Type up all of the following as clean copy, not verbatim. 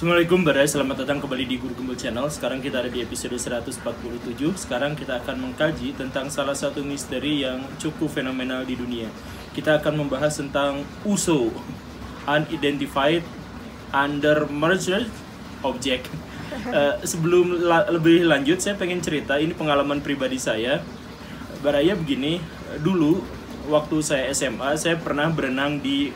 Assalamualaikum Barai, selamat datang kembali di Guru Gembul Channel. Sekarang kita ada di episode 147. Sekarang kita akan mengkaji tentang salah satu misteri yang cukup fenomenal di dunia. Kita akan membahas tentang USO, Unidentified Under Merged Object. Sebelum lebih lanjut, saya pengen cerita, ini pengalaman pribadi saya. Baraya begini, dulu waktu saya SMA, saya pernah berenang di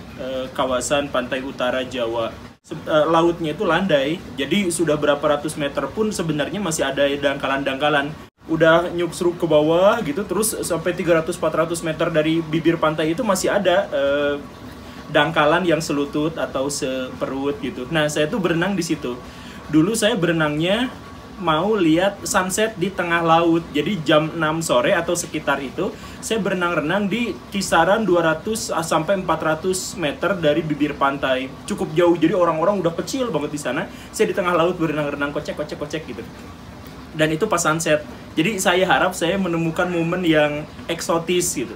kawasan pantai utara Jawa. Lautnya itu landai, jadi sudah berapa ratus meter pun sebenarnya masih ada dangkalan-dangkalan. Udah nyuksruk ke bawah gitu, terus sampai 300-400 meter dari bibir pantai itu masih ada dangkalan yang selutut atau seperut gitu. Nah, saya tuh berenang di situ. Dulu saya berenangnya mau lihat sunset di tengah laut. Jadi jam 6 sore atau sekitar itu, saya berenang-renang di kisaran 200 sampai 400 meter dari bibir pantai. Cukup jauh, jadi orang-orang udah kecil banget di sana. Saya di tengah laut berenang-renang kocek gitu. Dan itu pas sunset. Jadi saya harap saya menemukan momen yang eksotis gitu.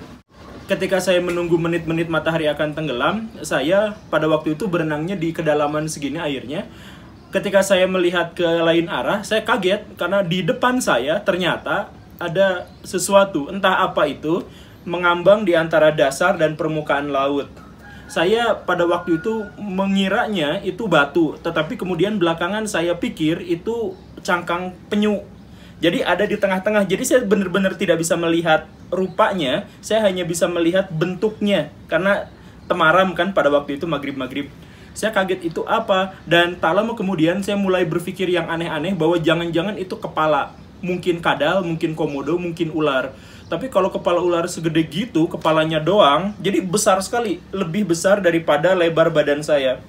Ketika saya menunggu menit-menit matahari akan tenggelam, saya pada waktu itu berenangnya di kedalaman segini airnya. Ketika saya melihat ke lain arah, saya kaget karena di depan saya ternyata ada sesuatu, entah apa itu, mengambang di antara dasar dan permukaan laut. Saya pada waktu itu mengiranya itu batu, tetapi kemudian belakangan saya pikir itu cangkang penyu. Jadi ada di tengah-tengah, jadi saya benar-benar tidak bisa melihat rupanya, saya hanya bisa melihat bentuknya, karena temaram kan pada waktu itu maghrib-maghrib. Saya kaget itu apa, dan tak lama kemudian saya mulai berpikir yang aneh-aneh bahwa jangan-jangan itu kepala. Mungkin kadal, mungkin komodo, mungkin ular. Tapi kalau kepala ular segede gitu, kepalanya doang, jadi besar sekali. Lebih besar daripada lebar badan saya.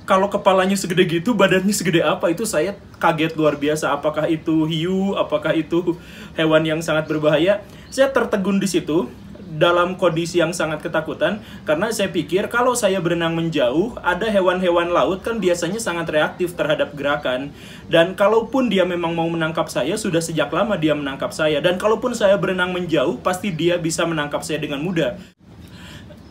Kalau kepalanya segede gitu, badannya segede apa, itu saya kaget luar biasa. Apakah itu hiu, apakah itu hewan yang sangat berbahaya? Saya tertegun di situ dalam kondisi yang sangat ketakutan, karena saya pikir kalau saya berenang menjauh, ada hewan-hewan laut kan biasanya sangat reaktif terhadap gerakan, dan kalaupun dia memang mau menangkap saya, sudah sejak lama dia menangkap saya, dan kalaupun saya berenang menjauh, pasti dia bisa menangkap saya dengan mudah.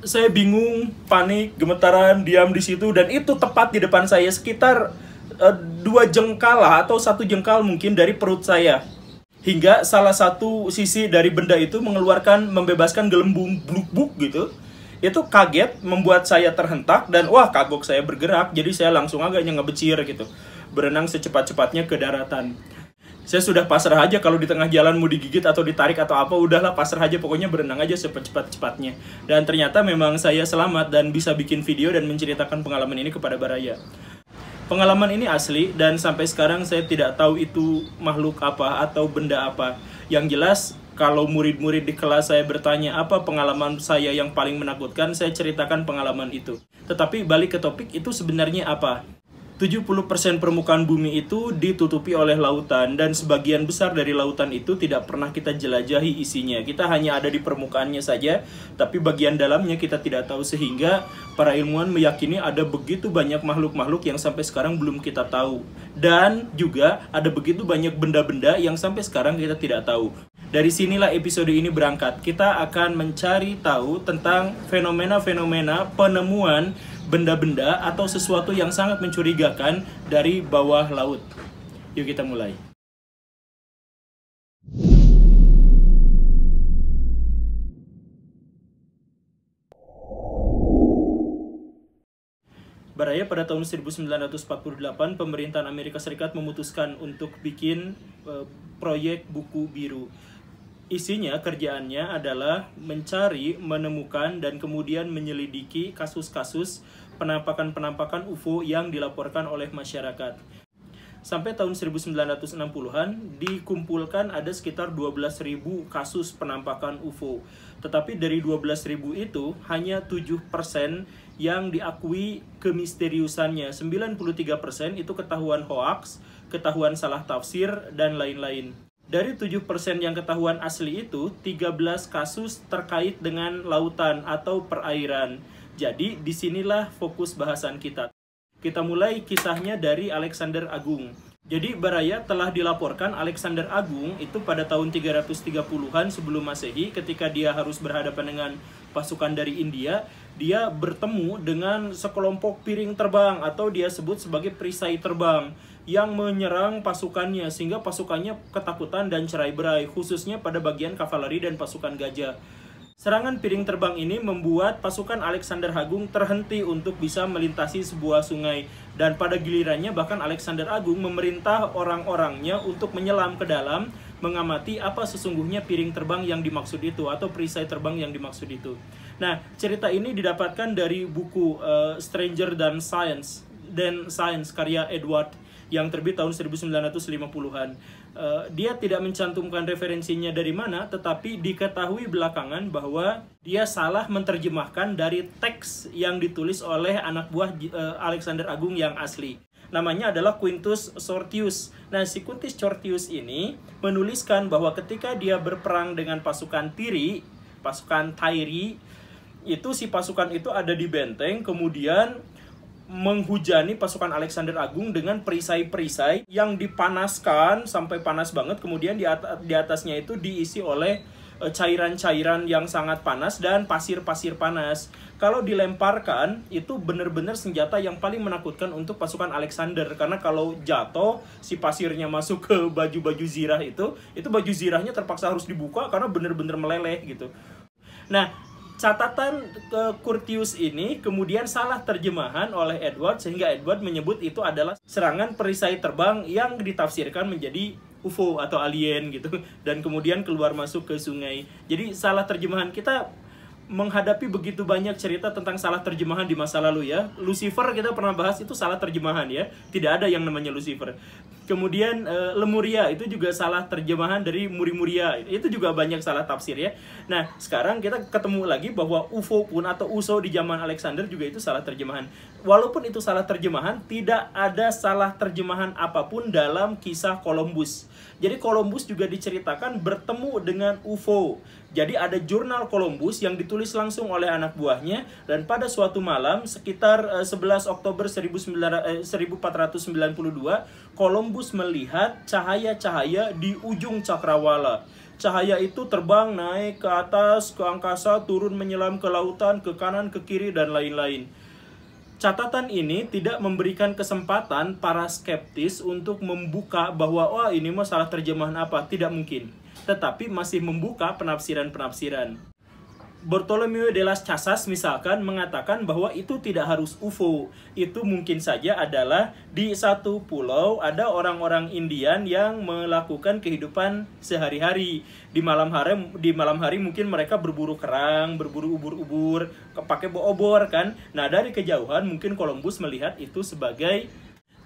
Saya bingung, panik, gemetaran, diam di situ, dan itu tepat di depan saya, sekitar 2 jengkal atau 1 jengkal mungkin dari perut saya. Hingga salah satu sisi dari benda itu membebaskan gelembung bluk-bluk gitu. Itu kaget, membuat saya terhentak, dan wah, kagok saya bergerak. Jadi saya langsung agaknya ngebecir gitu. Berenang secepat-cepatnya ke daratan. Saya sudah pasrah aja kalau di tengah jalan mau digigit atau ditarik atau apa, udahlah pasrah aja, pokoknya berenang aja secepat-cepatnya. Dan ternyata memang saya selamat dan bisa bikin video dan menceritakan pengalaman ini kepada Baraya. Pengalaman ini asli, dan sampai sekarang saya tidak tahu itu makhluk apa atau benda apa. Yang jelas, kalau murid-murid di kelas saya bertanya apa pengalaman saya yang paling menakutkan, saya ceritakan pengalaman itu. Tetapi balik ke topik, itu sebenarnya apa? 70% permukaan bumi itu ditutupi oleh lautan, dan sebagian besar dari lautan itu tidak pernah kita jelajahi isinya. Kita hanya ada di permukaannya saja, tapi bagian dalamnya kita tidak tahu, sehingga para ilmuwan meyakini ada begitu banyak makhluk-makhluk yang sampai sekarang belum kita tahu. Dan juga ada begitu banyak benda-benda yang sampai sekarang kita tidak tahu. Dari sinilah episode ini berangkat. Kita akan mencari tahu tentang fenomena-fenomena penemuan benda-benda atau sesuatu yang sangat mencurigakan dari bawah laut. Yuk kita mulai. Baraya, pada tahun 1948, pemerintahan Amerika Serikat memutuskan untuk bikin proyek buku biru. Isinya, kerjaannya adalah mencari, menemukan, dan kemudian menyelidiki kasus-kasus penampakan-penampakan UFO yang dilaporkan oleh masyarakat. Sampai tahun 1960-an, dikumpulkan ada sekitar 12.000 kasus penampakan UFO. Tetapi dari 12.000 itu, hanya 7% yang diakui kemisteriusannya. 93% itu ketahuan hoaks, ketahuan salah tafsir, dan lain-lain. Dari 7% yang ketahuan asli itu, 13 kasus terkait dengan lautan atau perairan. Jadi, disinilah fokus bahasan kita. Kita mulai kisahnya dari Alexander Agung. Jadi Baraya telah dilaporkan Alexander Agung itu pada tahun 330-an sebelum Masehi, ketika dia harus berhadapan dengan pasukan dari India, dia bertemu dengan sekelompok piring terbang atau dia sebut sebagai perisai terbang yang menyerang pasukannya sehingga pasukannya ketakutan dan cerai-berai, khususnya pada bagian kavaleri dan pasukan gajah. Serangan piring terbang ini membuat pasukan Alexander Agung terhenti untuk bisa melintasi sebuah sungai. Dan pada gilirannya bahkan Alexander Agung memerintah orang-orangnya untuk menyelam ke dalam, mengamati apa sesungguhnya piring terbang yang dimaksud itu atau perisai terbang yang dimaksud itu. Nah, cerita ini didapatkan dari buku Stranger Than Science karya Edward yang terbit tahun 1950-an. Dia tidak mencantumkan referensinya dari mana, tetapi diketahui belakangan bahwa dia salah menerjemahkan dari teks yang ditulis oleh anak buah Alexander Agung yang asli. Namanya adalah Quintus Shortius. Nah, si Quintus Shortius ini menuliskan bahwa ketika dia berperang dengan pasukan Tyri, itu si pasukan itu ada di benteng, kemudian menghujani pasukan Alexander Agung dengan perisai-perisai yang dipanaskan sampai panas banget, kemudian di atasnya itu diisi oleh cairan-cairan yang sangat panas dan pasir-pasir panas. Kalau dilemparkan, itu benar-benar senjata yang paling menakutkan untuk pasukan Alexander, karena kalau jatuh si pasirnya masuk ke baju-baju zirah itu baju zirahnya terpaksa harus dibuka karena benar-benar meleleh gitu. Nah, catatan Curtius ini kemudian salah terjemahan oleh Edward, sehingga Edward menyebut itu adalah serangan perisai terbang yang ditafsirkan menjadi UFO atau alien gitu, dan kemudian keluar masuk ke sungai. Jadi salah terjemahan, kita menghadapi begitu banyak cerita tentang salah terjemahan di masa lalu ya. Lucifer kita pernah bahas, itu salah terjemahan ya, tidak ada yang namanya Lucifer. Kemudian Lemuria itu juga salah terjemahan dari Muri-Muria, itu juga banyak salah tafsir ya. Nah, sekarang kita ketemu lagi bahwa UFO pun atau USO di zaman Alexander juga itu salah terjemahan. Walaupun itu salah terjemahan, tidak ada salah terjemahan apapun dalam kisah Columbus. Jadi Columbus juga diceritakan bertemu dengan UFO. Jadi ada jurnal Columbus yang ditulis langsung oleh anak buahnya, dan pada suatu malam sekitar 11 Oktober 1492, Columbus melihat cahaya-cahaya di ujung cakrawala. Cahaya itu terbang naik ke atas, ke angkasa, turun menyelam ke lautan, ke kanan, ke kiri, dan lain-lain. Catatan ini tidak memberikan kesempatan para skeptis untuk membuka bahwa wah ini mah salah terjemahan apa, tidak mungkin. Tetapi masih membuka penafsiran-penafsiran. Bartolomeo de las Casas misalkan mengatakan bahwa itu tidak harus UFO. Itu mungkin saja adalah di satu pulau ada orang-orang Indian yang melakukan kehidupan sehari-hari. Di malam hari mungkin mereka berburu kerang, berburu ubur-ubur, pakai obor kan. Nah, dari kejauhan mungkin Columbus melihat itu sebagai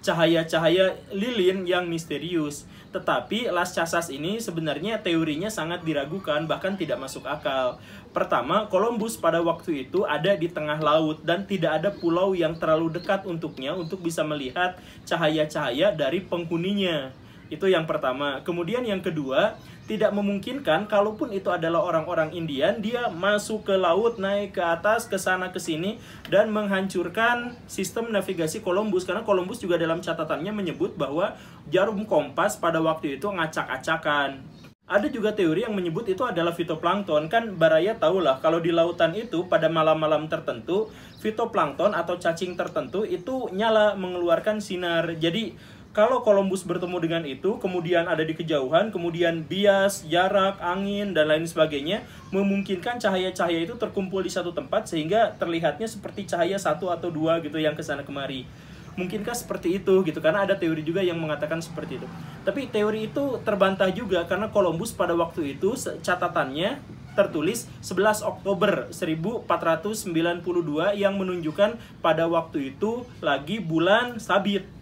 cahaya-cahaya lilin yang misterius. Tetapi Las Casas ini sebenarnya teorinya sangat diragukan, bahkan tidak masuk akal. Pertama, Columbus pada waktu itu ada di tengah laut dan tidak ada pulau yang terlalu dekat untuknya untuk bisa melihat cahaya-cahaya dari penghuninya. Itu yang pertama. Kemudian yang kedua, tidak memungkinkan kalaupun itu adalah orang-orang Indian, dia masuk ke laut, naik ke atas, ke sana ke sini, dan menghancurkan sistem navigasi Columbus. Karena Columbus juga dalam catatannya menyebut bahwa jarum kompas pada waktu itu ngacak-acakan. Ada juga teori yang menyebut itu adalah fitoplankton. Kan Baraya tahulah kalau di lautan itu pada malam-malam tertentu, fitoplankton atau cacing tertentu itu nyala mengeluarkan sinar. Jadi kalau Columbus bertemu dengan itu, kemudian ada di kejauhan, kemudian bias, jarak, angin, dan lain sebagainya, memungkinkan cahaya-cahaya itu terkumpul di satu tempat sehingga terlihatnya seperti cahaya satu atau dua gitu yang kesana kemari. Mungkinkah seperti itu gitu, karena ada teori juga yang mengatakan seperti itu. Tapi teori itu terbantah juga karena Columbus pada waktu itu catatannya tertulis 11 Oktober 1492 yang menunjukkan pada waktu itu lagi bulan Sabit.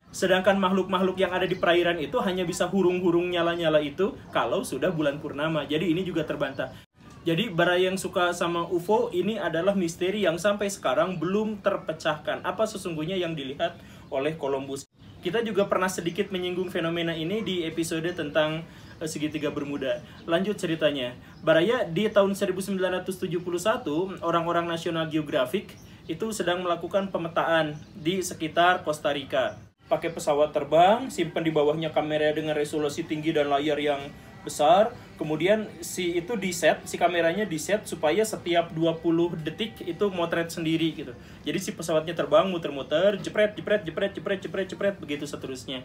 Sedangkan makhluk-makhluk yang ada di perairan itu hanya bisa hurung-hurung nyala-nyala itu kalau sudah bulan purnama. Jadi ini juga terbantah. Jadi Baraya yang suka sama UFO ini adalah misteri yang sampai sekarang belum terpecahkan. Apa sesungguhnya yang dilihat oleh Columbus? Kita juga pernah sedikit menyinggung fenomena ini di episode tentang segitiga Bermuda. Lanjut ceritanya. Baraya di tahun 1971, orang-orang National Geographic itu sedang melakukan pemetaan di sekitar Costa Rica. pakai pesawat terbang, simpan di bawahnya kamera dengan resolusi tinggi dan layar yang besar. Kemudian si kameranya di set supaya setiap 20 detik itu motret sendiri gitu. Jadi si pesawatnya terbang muter-muter, jepret begitu seterusnya.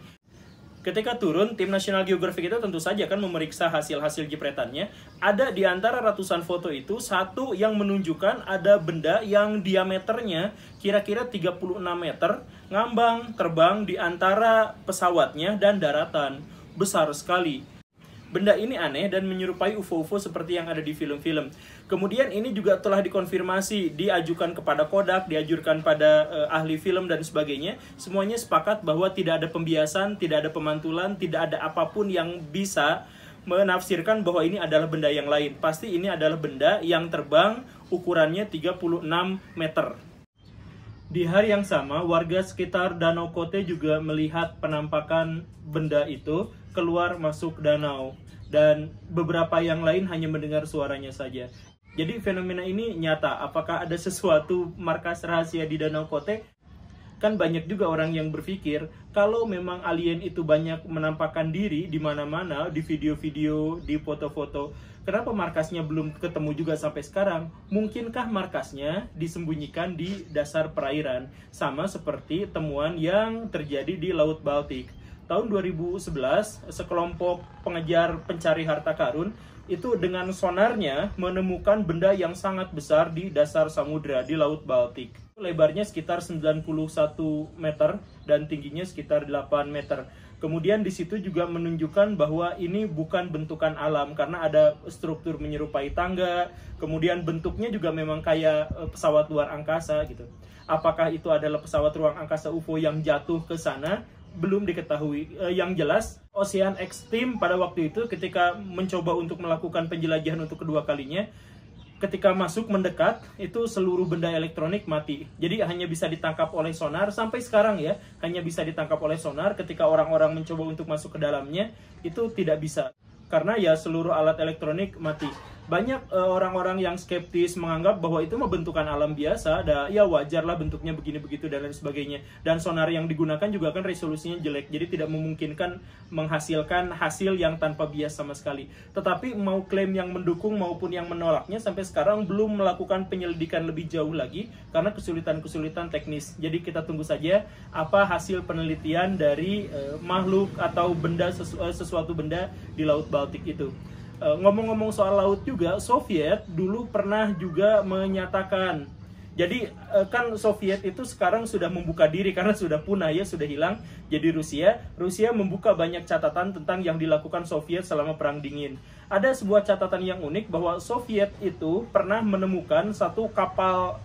Ketika turun, tim National Geographic itu tentu saja akan memeriksa hasil-hasil jepretannya. Ada di antara ratusan foto itu, satu yang menunjukkan ada benda yang diameternya kira-kira 36 meter, ngambang terbang di antara pesawatnya dan daratan. Besar sekali. Benda ini aneh dan menyerupai UFO-UFO seperti yang ada di film-film. Kemudian ini juga telah dikonfirmasi, diajukan kepada Kodak, diajukan pada ahli film dan sebagainya. Semuanya sepakat bahwa tidak ada pembiasan, tidak ada pemantulan, tidak ada apapun yang bisa menafsirkan bahwa ini adalah benda yang lain. Pasti ini adalah benda yang terbang, ukurannya 36 meter. Di hari yang sama, warga sekitar Danau Kote juga melihat penampakan benda itu keluar masuk danau, dan beberapa yang lain hanya mendengar suaranya saja. Jadi fenomena ini nyata. Apakah ada sesuatu markas rahasia di Danau Kote? Kan banyak juga orang yang berpikir kalau memang alien itu banyak menampakkan diri di mana-mana, di video-video, di foto-foto, kenapa markasnya belum ketemu juga sampai sekarang? Mungkinkah markasnya disembunyikan di dasar perairan, sama seperti temuan yang terjadi di Laut Baltik? Tahun 2011, sekelompok pengejar pencari harta karun itu dengan sonarnya menemukan benda yang sangat besar di dasar samudra di Laut Baltik. Lebarnya sekitar 91 meter dan tingginya sekitar 8 meter. Kemudian di situ juga menunjukkan bahwa ini bukan bentukan alam karena ada struktur menyerupai tangga. Kemudian bentuknya juga memang kayak pesawat luar angkasa gitu. Apakah itu adalah pesawat ruang angkasa UFO yang jatuh ke sana? Belum diketahui. Yang jelas, Ocean X Team pada waktu itu ketika mencoba untuk melakukan penjelajahan untuk kedua kalinya, ketika masuk mendekat, itu seluruh benda elektronik mati. Jadi hanya bisa ditangkap oleh sonar, sampai sekarang ya, hanya bisa ditangkap oleh sonar. Ketika orang-orang mencoba untuk masuk ke dalamnya, itu tidak bisa. Karena ya seluruh alat elektronik mati. Banyak orang-orang yang skeptis menganggap bahwa itu mah bentukan alam biasa, ya wajarlah bentuknya begini begitu dan lain sebagainya. Dan sonar yang digunakan juga kan resolusinya jelek, jadi tidak memungkinkan menghasilkan hasil yang tanpa bias sama sekali. Tetapi mau klaim yang mendukung maupun yang menolaknya sampai sekarang belum melakukan penyelidikan lebih jauh lagi karena kesulitan-kesulitan teknis. Jadi kita tunggu saja apa hasil penelitian dari makhluk atau benda sesuatu benda di Laut Baltik itu. Ngomong-ngomong soal laut juga, Soviet dulu pernah juga menyatakan. Jadi kan Soviet itu sekarang sudah membuka diri karena sudah punah ya, sudah hilang. Jadi Rusia membuka banyak catatan tentang yang dilakukan Soviet selama Perang Dingin. Ada sebuah catatan yang unik bahwa Soviet itu pernah menemukan satu kapal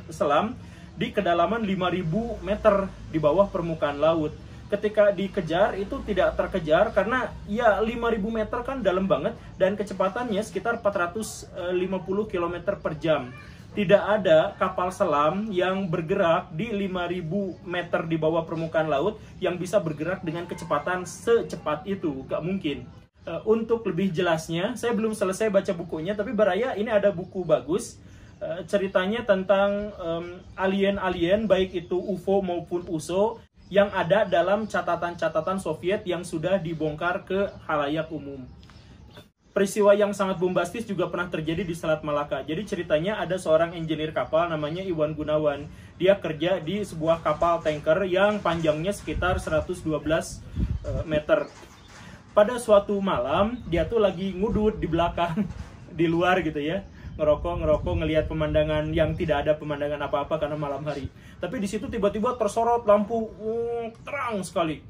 selam di kedalaman 5.000 meter di bawah permukaan laut. Ketika dikejar itu tidak terkejar karena ya 5.000 meter kan dalam banget dan kecepatannya sekitar 450 km per jam. Tidak ada kapal selam yang bergerak di 5.000 meter di bawah permukaan laut yang bisa bergerak dengan kecepatan secepat itu, gak mungkin. Untuk lebih jelasnya, saya belum selesai baca bukunya, tapi baraya ini ada buku bagus. Ceritanya tentang alien-alien, baik itu UFO maupun USO, yang ada dalam catatan-catatan Soviet yang sudah dibongkar ke khalayak umum. Peristiwa yang sangat bombastis juga pernah terjadi di Selat Malaka. Jadi ceritanya ada seorang engineer kapal namanya Iwan Gunawan. Dia kerja di sebuah kapal tanker yang panjangnya sekitar 112 meter. Pada suatu malam, dia tuh lagi ngudut di belakang, di luar gitu ya. Ngerokok, ngelihat pemandangan yang tidak ada pemandangan apa-apa karena malam hari. Tapi di situ tiba-tiba tersorot lampu terang sekali.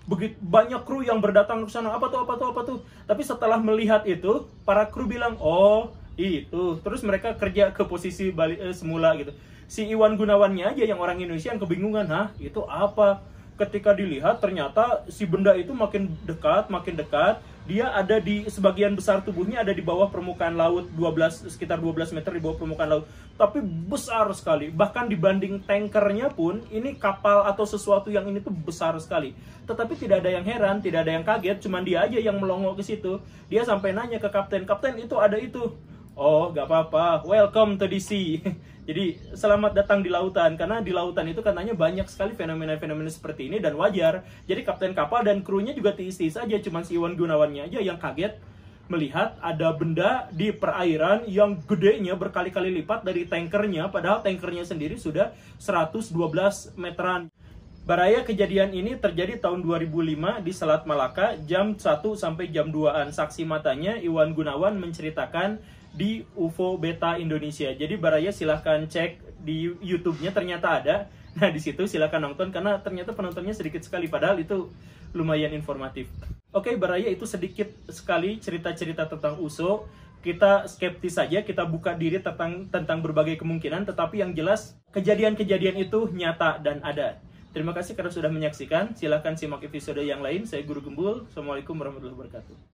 Begitu banyak kru yang berdatang ke sana. Apa tuh? Tapi setelah melihat itu, para kru bilang, "Oh, itu." Terus mereka kerja ke posisi balik semula gitu. Si Iwan Gunawannya aja yang orang Indonesia yang kebingungan, "Hah, itu apa?" Ketika dilihat ternyata si benda itu makin dekat, dia ada di sebagian besar tubuhnya ada di bawah permukaan laut, sekitar 12 meter di bawah permukaan laut. Tapi besar sekali, bahkan dibanding tankernya pun ini kapal atau sesuatu yang ini tuh besar sekali. Tetapi tidak ada yang heran, tidak ada yang kaget, cuman dia aja yang melongo ke situ. Dia sampai nanya ke kapten, "Kapten, itu ada itu." "Oh, gak apa-apa, welcome to the sea." Jadi selamat datang di lautan, karena di lautan itu katanya banyak sekali fenomena-fenomena seperti ini dan wajar. Jadi kapten kapal dan krunya juga tiis-tiis aja, cuman si Iwan Gunawannya aja yang kaget melihat ada benda di perairan yang gedenya berkali-kali lipat dari tankernya, padahal tankernya sendiri sudah 112 meteran. Baraya kejadian ini terjadi tahun 2005 di Selat Malaka jam 1 sampai jam 2-an. Saksi matanya Iwan Gunawan menceritakan di UFO Beta Indonesia. Jadi Baraya silahkan cek di YouTube-nya, ternyata ada. Nah di situ silahkan nonton karena ternyata penontonnya sedikit sekali, padahal itu lumayan informatif. Oke, Baraya itu sedikit sekali cerita-cerita tentang USO. Kita skeptis saja, kita buka diri tentang berbagai kemungkinan, tetapi yang jelas kejadian-kejadian itu nyata dan ada. Terima kasih karena sudah menyaksikan. Silahkan simak episode yang lain. Saya Guru Gembul. Assalamualaikum warahmatullahi wabarakatuh.